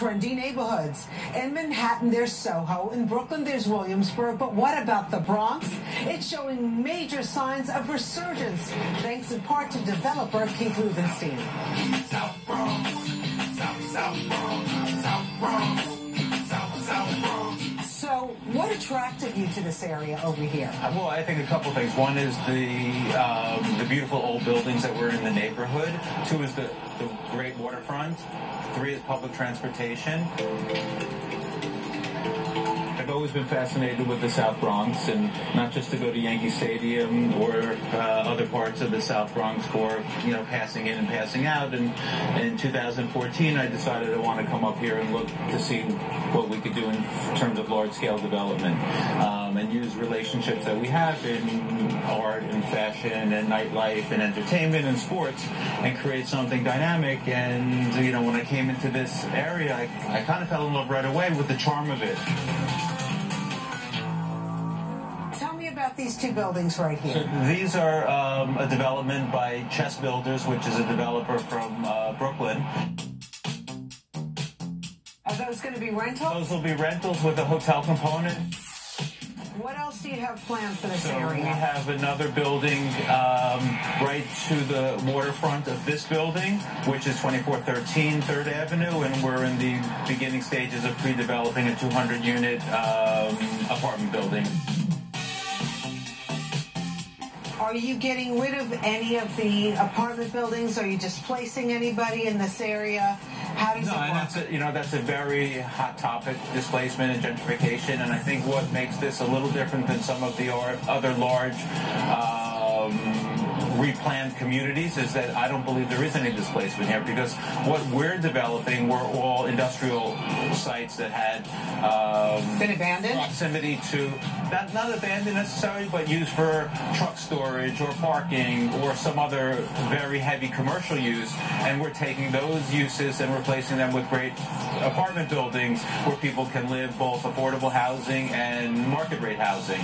trendy neighborhoods. In Manhattan, there's Soho. In Brooklyn, there's Williamsburg. But what about the Bronx? It's showing major signs of resurgence, thanks in part to developer Keith Rubenstein. South Bronx, South Bronx, South Bronx, South Bronx. So what attracted you to this area over here? Well, I think a couple things. One is the beautiful old buildings that were in the neighborhood. Two is the great waterfront. Three is public transportation. I've always been fascinated with the South Bronx, and not just to go to Yankee Stadium or other parts of the South Bronx for, passing in and passing out. And in 2014, I decided I want to come up here and look to see what we could do in terms of large-scale development, and use relationships that we have in art and fashion and nightlife and entertainment and sports and create something dynamic. And, when I came into this area, I kind of fell in love right away with the charm of it. Tell me about these two buildings right here. So these are a development by Chess Builders, which is a developer from Brooklyn. Are those going to be rentals? Those will be rentals with a hotel component. What else do you have planned for this area? We have another building right to the waterfront of this building, which is 2413 3rd Avenue, and we're in the beginning stages of pre-developing a 200-unit apartment building. Are you getting rid of any of the apartment buildings? Are you displacing anybody in this area? How does it work? And that's a very hot topic, displacement and gentrification. And I think what makes this a little different than some of the other large replanned communities is that I don't believe there is any displacement here, because what we're developing were all industrial sites that had been abandoned, proximity to not abandoned necessarily, but used for truck storage or parking or some other very heavy commercial use, and we're taking those uses and replacing them with great apartment buildings where people can live, both affordable housing and market rate housing.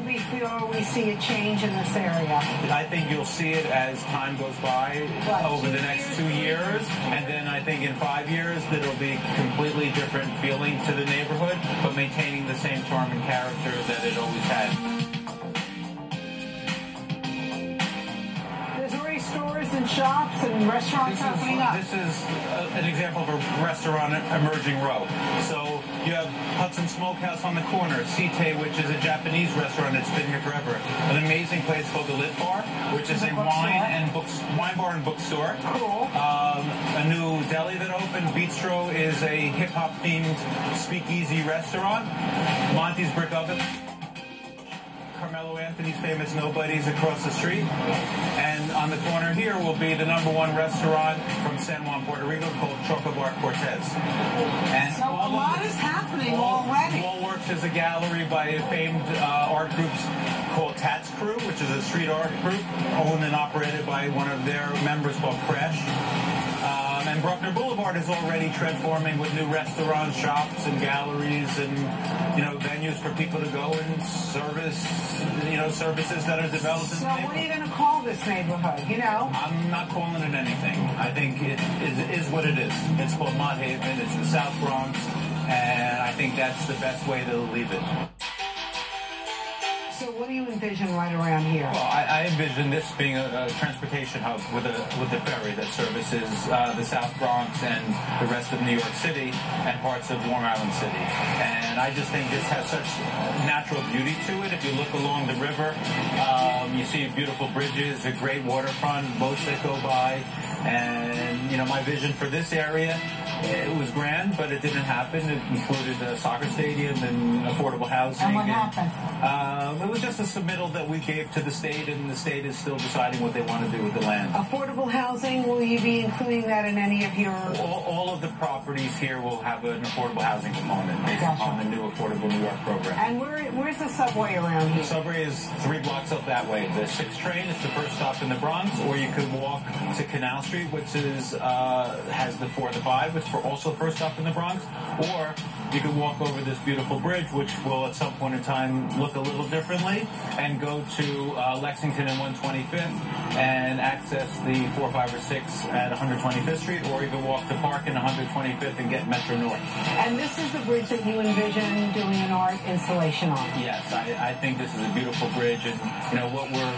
Before we see a change in this area? I think you'll see it as time goes by over the next 2 years, and then I think in 5 years it'll be completely different feeling to the neighborhood, but maintaining the same charm and character that it always had. There's already stores and shops and restaurants opening up. This is an example of a restaurant emerging row. So you have Hudson Smokehouse on the corner, Site, which is a Japanese restaurant that's been here forever. An amazing place called the Lit Bar, which is a wine bar and bookstore. Cool. A new deli that opened, Bistro, is a hip-hop themed speakeasy restaurant. Monty's Brick Oven. Carmelo Anthony's famous Nobody's across the street. And on the corner here will be the #1 restaurant from San Juan, Puerto Rico, called Choco Bar Cortez. And so a lot is happening already. Wallworks is a gallery by famed art groups called Tats Crew, which is a street art group owned and operated by one of their members called Crash. And Bruckner Boulevard is already transforming with new restaurants, shops, and galleries, and venues for people to go and services that are developed in the neighborhood. So what are you going to call this neighborhood? I'm not calling it anything. I think it is what it is. It's called Mott Haven. It's the South Bronx, and I think that's the best way to leave it. So what do you envision right around here? Well, I envision this being a transportation hub with the ferry that services the South Bronx and the rest of New York City and parts of Long Island City. And I just think this has such natural beauty to it. If you look along the river, you see beautiful bridges, a great waterfront, boats that go by. And, my vision for this area, it was grand, but it didn't happen. It included a soccer stadium and affordable housing. And what happened? It was just a submittal that we gave to the state, and the state is still deciding what they want to do with the land. Affordable housing, will you be including that in any of your... All of the properties here will have an affordable housing component based on the new Affordable New York program. And where's the subway around here? The subway is 3 blocks up that way. The 6 train is the first stop in the Bronx, or you could walk to Canal Street, which is has the 4 to 5, which also for stuff in the Bronx, or you could walk over this beautiful bridge, which will at some point in time look a little differently, and go to Lexington and 125th and access the 4, 5, or 6 at 125th Street, or you could walk to Park and 125th and get Metro North. And this is the bridge that you envision doing an art installation on? Yes, I think this is a beautiful bridge, and what we're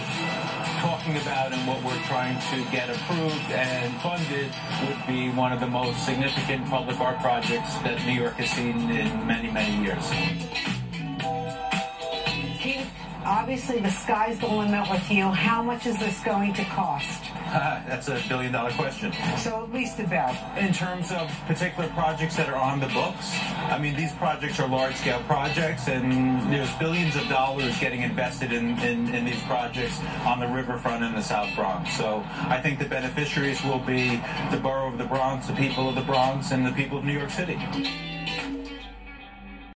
talking about and what we're trying to get approved and funded would be one of the most significant public art projects that New York has seen in many, many years. Keith, obviously the sky's the limit with you. How much is this going to cost? That's a billion-dollar question. So at least about. In terms of particular projects that are on the books, I mean, these projects are large-scale projects, and there's billions of dollars getting invested in these projects on the riverfront in the South Bronx. So I think the beneficiaries will be the borough of the Bronx, the people of the Bronx, and the people of New York City.